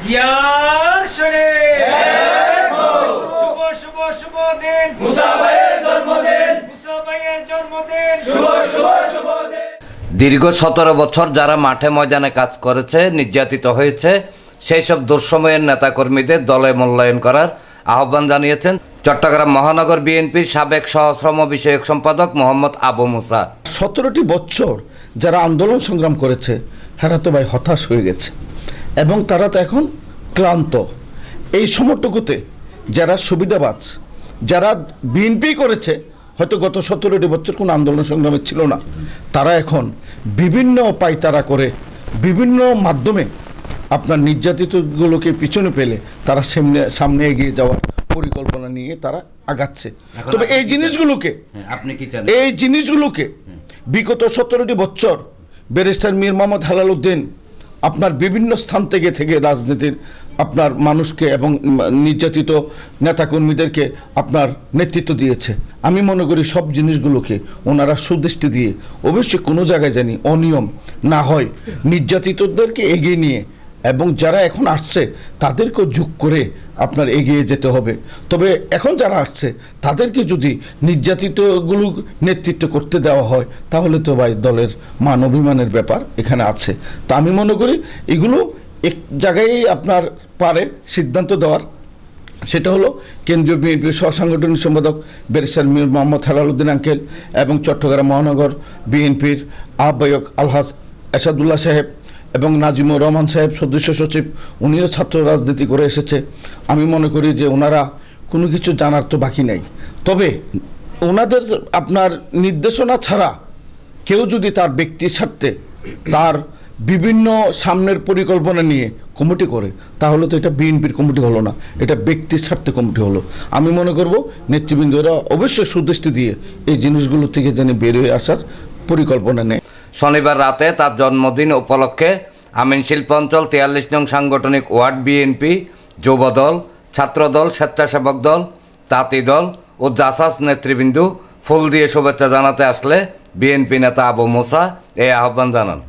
জিয়ার শরীফ শুভ শুভ শুভ দিন মুসা ভাইয়ের জন্মদিন শুভ শুভ শুভ দিন। দীর্ঘ 17 বছর যারা মাঠে ময়দানে কাজ করেছে, নির্যাতিত হয়েছে, সেই সব দুঃসময়ের নেতাকর্মীদের দলে মূল্যায়ন করার আহ্বান জানিয়েছেন চট্টগ্রাম মহানগর বিএনপির সাবেক সহশ্রম বিষয়ক সম্পাদক মোহাম্মদ আবু মুসা। 17টি বছর যারা আন্দোলন সংগ্রাম করেছে তারা তো ভাই হতাশ হয়ে গেছে এবং তারা তো এখন ক্লান্ত। এই সময়টুকুতে যারা সুবিধাবাজ, যারা বিএনপি করেছে, হয়তো গত 17টি বছর কোনো আন্দোলন সংগ্রামে ছিল না, তারা এখন বিভিন্ন পায়তারা করে বিভিন্ন মাধ্যমে আপনার নির্যাতিতগুলোকে পিছনে পেলে তারা সামনে এগিয়ে যাওয়ার পরিকল্পনা নিয়ে তারা আগাচ্ছে। তবে এই জিনিসগুলোকে বিগত 17টি বছর ব্যারিস্টার মীর মোহাম্মদ হেলাল উদ্দিন আপনার বিভিন্ন স্থান থেকে রাজনীতির আপনার মানুষকে এবং নির্যাতিত নেতাকর্মীদেরকে আপনার নেতৃত্ব দিয়েছে। আমি মনে করি সব জিনিসগুলোকে ওনারা সুদৃষ্টি দিয়ে অবশ্যই কোনো জায়গায় জানি অনিয়ম না হয়, নির্যাতিতদেরকে এগিয়ে নিয়ে এবং যারা এখন আসছে তাদেরকেও যোগ করে আপনার এগিয়ে যেতে হবে। তবে এখন যারা আসছে তাদেরকে যদি নির্যাতিতগুলো নেতৃত্ব করতে দেওয়া হয় তাহলে তো ভাই দলের মান অভিমানের ব্যাপার এখানে আছে। তা আমি মনে করি এগুলো এক জায়গায় আপনার পারে সিদ্ধান্ত দেওয়ার, সেটা হলো কেন্দ্রীয় বিএনপির সহসাংগঠনিক সম্পাদক ব্যারিস্টার মীর মোহাম্মদ হেলাল উদ্দিন আঙ্কেল এবং চট্টগ্রাম মহানগর বিএনপির আহ্বায়ক আলহাজ এরশাদুল্লাহ সাহেব এবং নাজিমুর রহমান সাহেব সদস্য সচিব, উনিও ছাত্র রাজনীতি করে এসেছে। আমি মনে করি যে ওনারা কোনো কিছু জানার তো বাকি নেই। তবে ওনাদের আপনার নির্দেশনা ছাড়া কেউ যদি তার ব্যক্তির স্বার্থে তার বিভিন্ন সামনের পরিকল্পনা নিয়ে কমিটি করে তাহলে তো এটা বিএনপির কমিটি হলো না, এটা ব্যক্তির স্বার্থে কমিটি হলো। আমি মনে করব নেতৃবৃন্দরা অবশ্যই সুদৃষ্টি দিয়ে এই জিনিসগুলো থেকে যেন বের হয়ে আসার পরিকল্পনা নেয়। শনিবার রাতে তার জন্মদিন উপলক্ষে আমিন শিল্প অঞ্চল 43 নং সাংগঠনিক ওয়ার্ড বিএনপি, যুবদল, ছাত্রদল, স্বেচ্ছাসেবক দল, তাঁতি দল ও জাসাস নেতৃবৃন্দ ফুল দিয়ে শুভেচ্ছা জানাতে আসলে বিএনপি নেতা আবু মুসা এই আহ্বান জানান।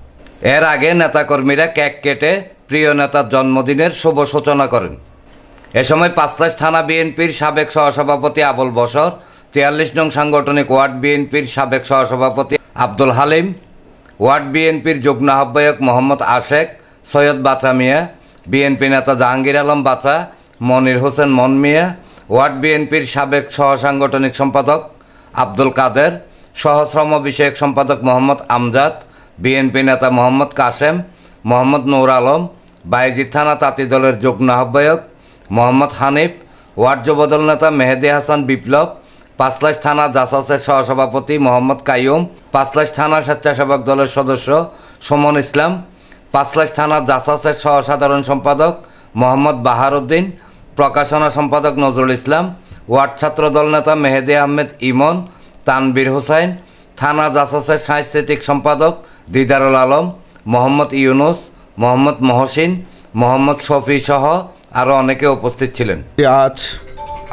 এর আগে নেতাকর্মীরা কেক কেটে প্রিয় নেতার জন্মদিনের শুভ সূচনা করেন। এ সময় পাঁচলাশ থানা বিএনপির সাবেক সহসভাপতি আবুল বশর, 43 নং সাংগঠনিক ওয়ার্ড বিএনপির সাবেক সহসভাপতি আব্দুল হালিম, ওয়ার্ড বিএনপির যুগ্ম আহ্বায়ক মোহাম্মদ আশেক, সৈয়দ বাচা মিয়া, বিএনপি নেতা জাহাঙ্গীর আলম বাচা, মনির হোসেন মন মিয়া, ওয়ার্ড বিএনপির সাবেক সহসাংগঠনিক সম্পাদক আব্দুল কাদের, সহশ্রম বিষয়ক সম্পাদক মোহাম্মদ আমজাদ, বিএনপি নেতা মোহাম্মদ কাসেম, মোহাম্মদ নূর আলম, বাইজিদ থানা তাঁতি দলের যুগ্ম আহ্বায়ক মোহাম্মদ হানিফ, ওয়ার্ড যুবদল নেতা মেহেদি হাসান বিপ্লব, পাঁচলাশ থানা জাসাসের সহসভাপতি মোহাম্মদ কাইয়ুম, পাঁচলাশ থানা স্বেচ্ছাসেবক দলের সদস্য সুমন ইসলাম, পাঁচলাশ থানা জাসাসের সহসাধারণ সম্পাদক মোহাম্মদ বাহারউদ্দিন, প্রকাশনা সম্পাদক নজরুল ইসলাম, ওয়ার্ড ছাত্রদল নেতা মেহেদি আহমেদ ইমন, তানবীর হোসাইন, থানা জাসাসের সাংস্কৃতিক সম্পাদক দিদারুল আলম, মোহাম্মদ ইউনুস, মোহাম্মদ মহসিন, মোহাম্মদ শফি সহ আরও অনেকে উপস্থিত ছিলেন। আজ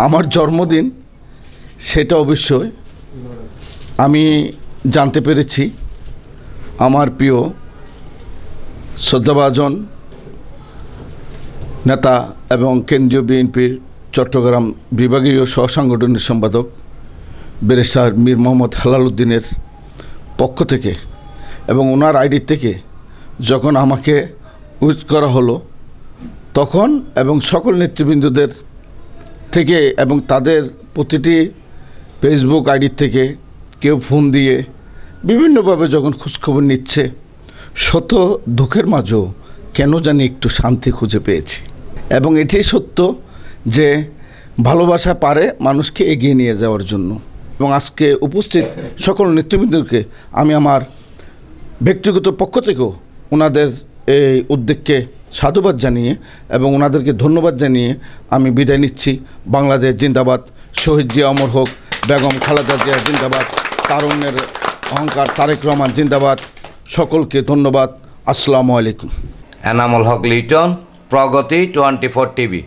আমার জন্মদিন, সেটা অবশ্যই আমি জানতে পেরেছি আমার প্রিয় শ্রদ্ধাভাজন নেতা এবং কেন্দ্রীয় বিএনপির চট্টগ্রাম বিভাগীয় সহসাংগঠনিক সম্পাদক ব্যারিস্টার মীর মোহাম্মদ হেলাল উদ্দিনের পক্ষ থেকে এবং ওনার আইডি থেকে যখন আমাকে উইশ করা হলো তখন এবং সকল নেতৃবৃন্দদের থেকে এবং তাদের প্রতিটি ফেসবুক আইডির থেকে কেউ ফোন দিয়ে বিভিন্নভাবে যখন খোঁজখবর নিচ্ছে, শত দুঃখের মাঝেও কেন জানি একটু শান্তি খুঁজে পেয়েছি। এবং এটাই সত্য যে ভালোবাসা পারে মানুষকে এগিয়ে নিয়ে যাওয়ার জন্য। এবং আজকে উপস্থিত সকল নেতৃবৃন্দকে আমি আমার ব্যক্তিগত পক্ষ থেকেও ওনাদের এই উদ্যোগকে সাধুবাদ জানিয়ে এবং ওনাদেরকে ধন্যবাদ জানিয়ে আমি বিদায় নিচ্ছি। বাংলাদেশ জিন্দাবাদ, শহীদ জিয়া অমর হোক, বেগম খালেদা জিয়া জিন্দাবাদ, তারুণ্যের অহংকার তারেক রহমান জিন্দাবাদ। সকলকে ধন্যবাদ। আসসালামু আলাইকুম। এনামুল হক লিটন, প্রগতি 24 টিভি।